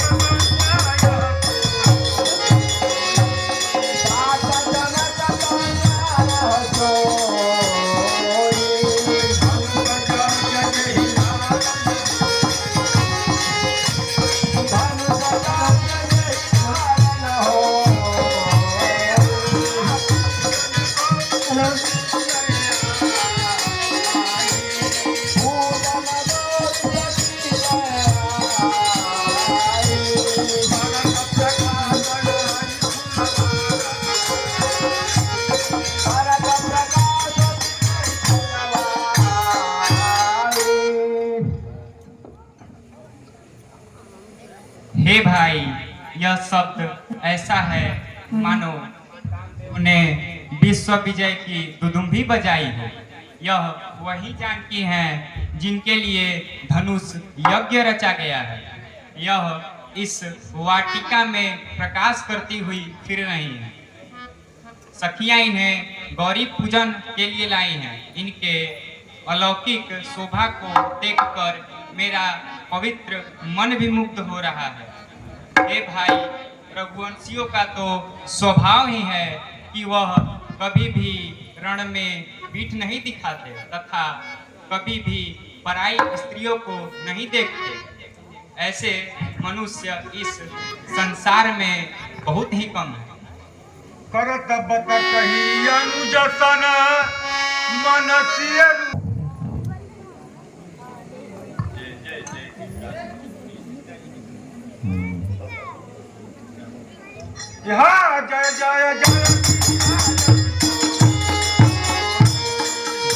[SPEAKER 1] हे भाई, यह शब्द ऐसा है मानो उन्हें विश्व विजय की दुदुम्भी बजाई हो। यह वही जानकी हैं जिनके लिए धनुष यज्ञ रचा गया है। यह इस वाटिका में प्रकाश करती हुई फिर रही है। सखियां इन्हें गौरी पूजन के लिए लाई हैं। इनके अलौकिक शोभा को देखकर मेरा पवित्र मन भी मुग्ध हो रहा है। हे भाई, रघुवंशियों का तो स्वभाव ही है कि वह कभी भी रण में पीठ नहीं दिखाते तथा कभी भी पराई स्त्रियों को नहीं देखते। ऐसे मनुष्य इस संसार में बहुत ही कम है।
[SPEAKER 14] करत बत कही अनुजतन मनसिय यहाँ जय जय जय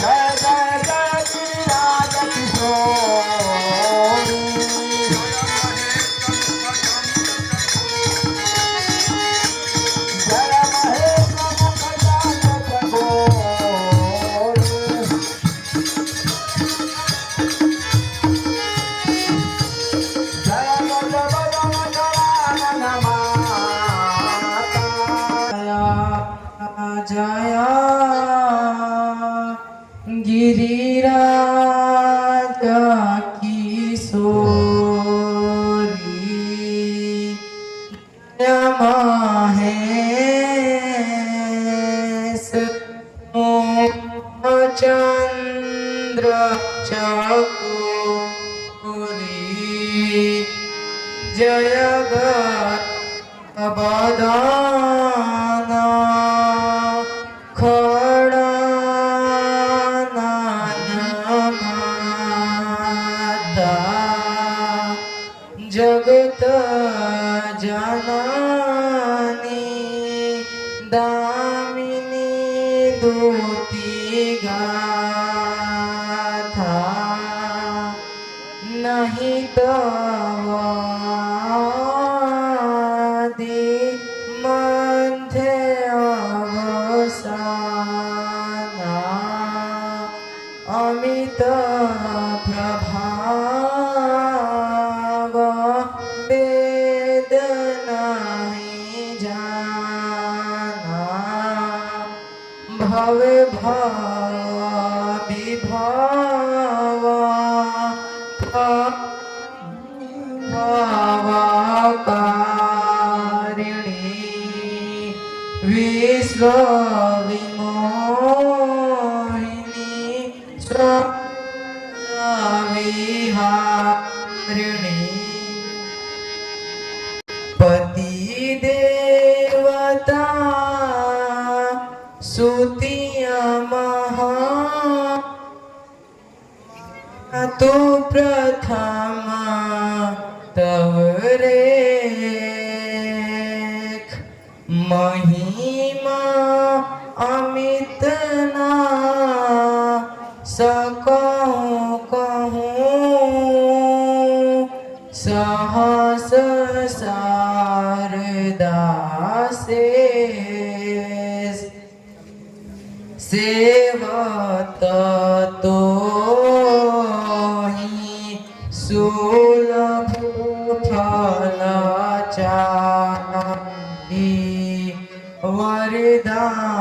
[SPEAKER 13] जय जय जय श्री राज किशोर जय महेश मुखजानक गोर जय गजबदन
[SPEAKER 15] जया गिरिराज किशोरी जय महेश चंद्र चकोरी जय गबदाना जगत जननी दामिनी दूती गाथा नहीं तवादी मध्य अवसाना अमित प्रभाव वेद नहीं जाना भव विभाव भावाकारिणी विश्व विमोहिनी विहारिणी पति देवता सुतिया महा तो प्रथमा तव रेख महिमा अमित ना सकहूं कहूं सहस शारदा सेवत तो सुलभ फल चाहि वरदायिनी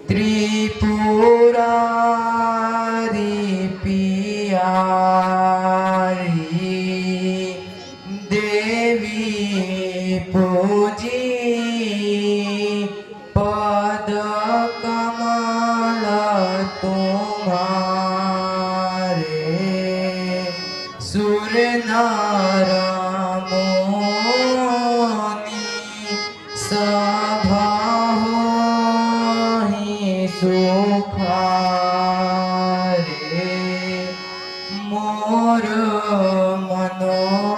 [SPEAKER 15] त्रिपुरारी पियारी देवी पूजी पद कमल तुम्हारे सुर नर मुनि सभा होहि सुखारे मोर मनोरथ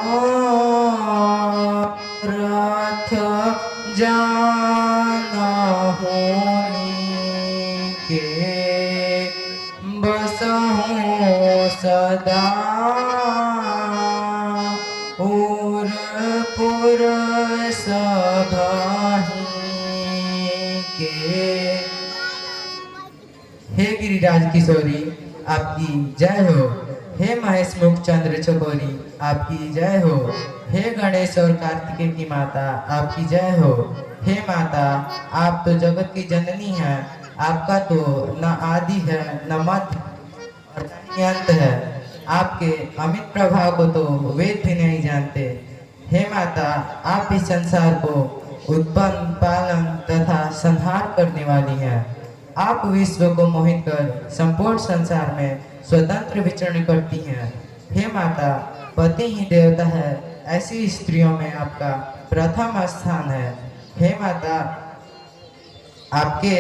[SPEAKER 15] जानहुनि के बसहूं सदा उरपुर सभाहि के। हे गिरिराज किशोरी आपकी जय हो। हे महेश मुख चंद्र चकोरी आपकी जय हो। हे गणेश और कार्तिकेय की माता आपकी जय हो। हे माता आप तो जगत की जननी हैं, आपका तो न आदि है न मध्य और न अंत है। आपके अमित प्रभाव को तो वेद भी नहीं जानते। हे माता आप इस संसार को उत्पन्न पालन तथा संहार करने वाली हैं। आप विश्व को मोहित कर संपूर्ण संसार में स्वतंत्र विचरण करती हैं। हे माता, पति ही देवता है, ऐसी स्त्रियों में आपका प्रथम स्थान है। हे माता, आपके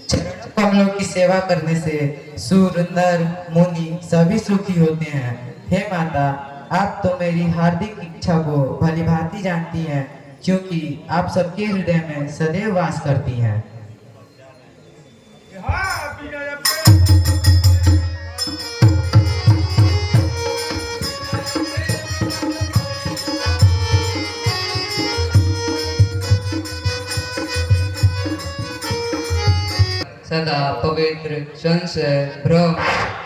[SPEAKER 15] चरण कमलों की सेवा करने से सूर नर मुनि सभी सुखी होते हैं। हे माता, आप तो मेरी हार्दिक इच्छा को भली भांति जानती हैं, क्योंकि आप सबके हृदय में सदैव वास करती हैं।
[SPEAKER 9] सदा पवित्र, संशय, भ्रम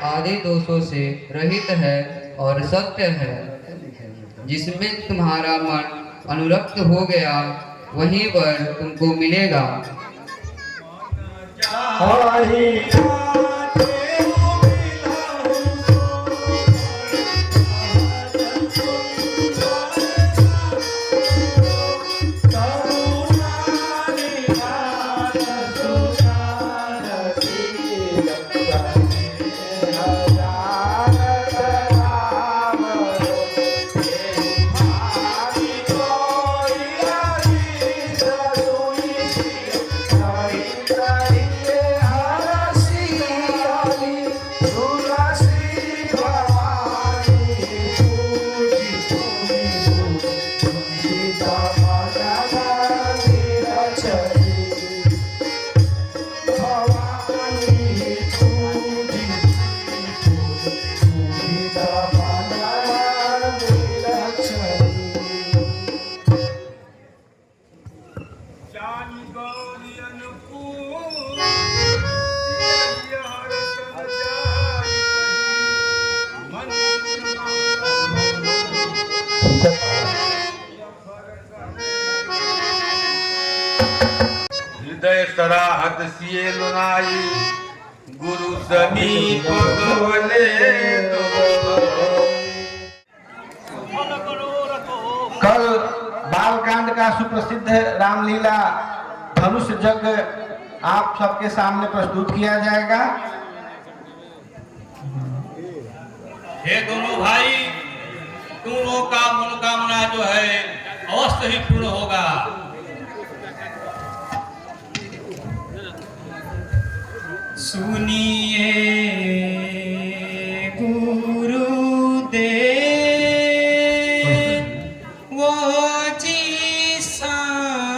[SPEAKER 9] आदि दोषों से रहित है और सत्य है। जिसमें तुम्हारा मन अनुरक्त हो गया, वहीं पर तुमको मिलेगा।
[SPEAKER 14] हृदय सराहत सिए लुनाई, गुरु समीप गवले
[SPEAKER 13] कल बालकांड का सुप्रसिद्ध रामलीला धनुष यज्ञ आप सबके सामने प्रस्तुत किया जाएगा।
[SPEAKER 2] हे दोनों भाई, दोनों का मनोकामना जो है अवश्य ही पूर्ण होगा। सुनिए गुरुदेव, वो जी सांची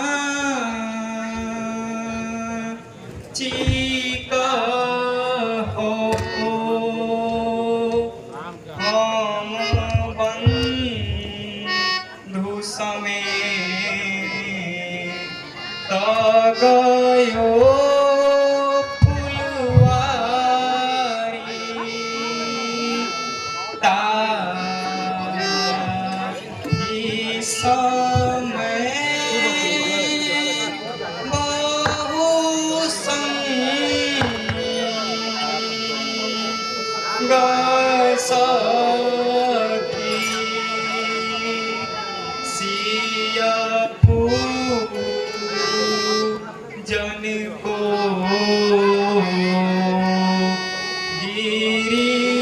[SPEAKER 2] कहो, हम बंधु समेत गयो जन को गिरिराज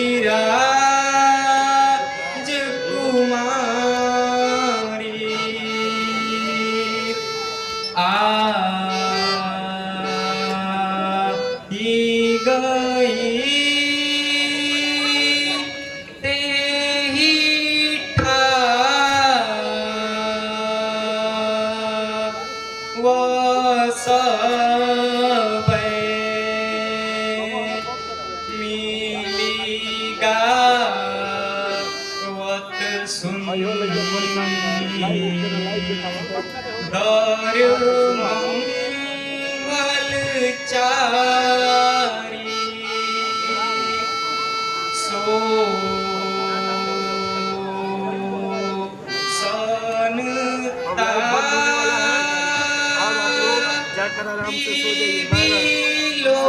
[SPEAKER 2] कुमारी आई गई, तेहि वसबै मिलिगा वत दर मंगल चारी, सो सनता लो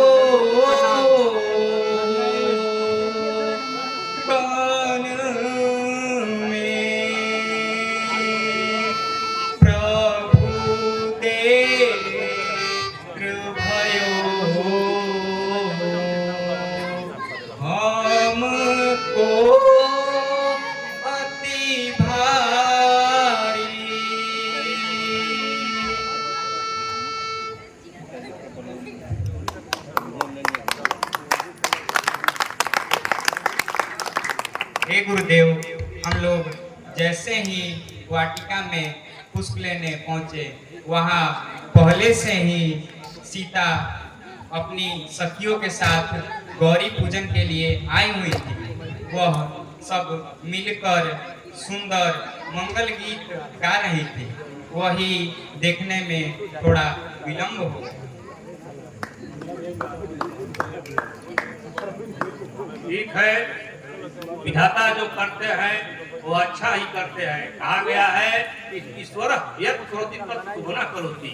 [SPEAKER 2] कान में प्रभु देव
[SPEAKER 1] को अति भारी। हे गुरुदेव, हम लोग जैसे ही वाटिका में पुष्प लेने पहुंचे, वहां पहले से ही सीता अपनी सखियों के साथ गौरी पूजन के लिए आई हुई थी। वह सब मिलकर सुंदर मंगल गीत गा रही थी। वही देखने में थोड़ा विलंब हो गया।
[SPEAKER 16] ठीक है, विधाता जो करते हैं वो अच्छा ही करते हैं। कहा गया है कि ईश्वर यत् करोति तत् शुभं करोति।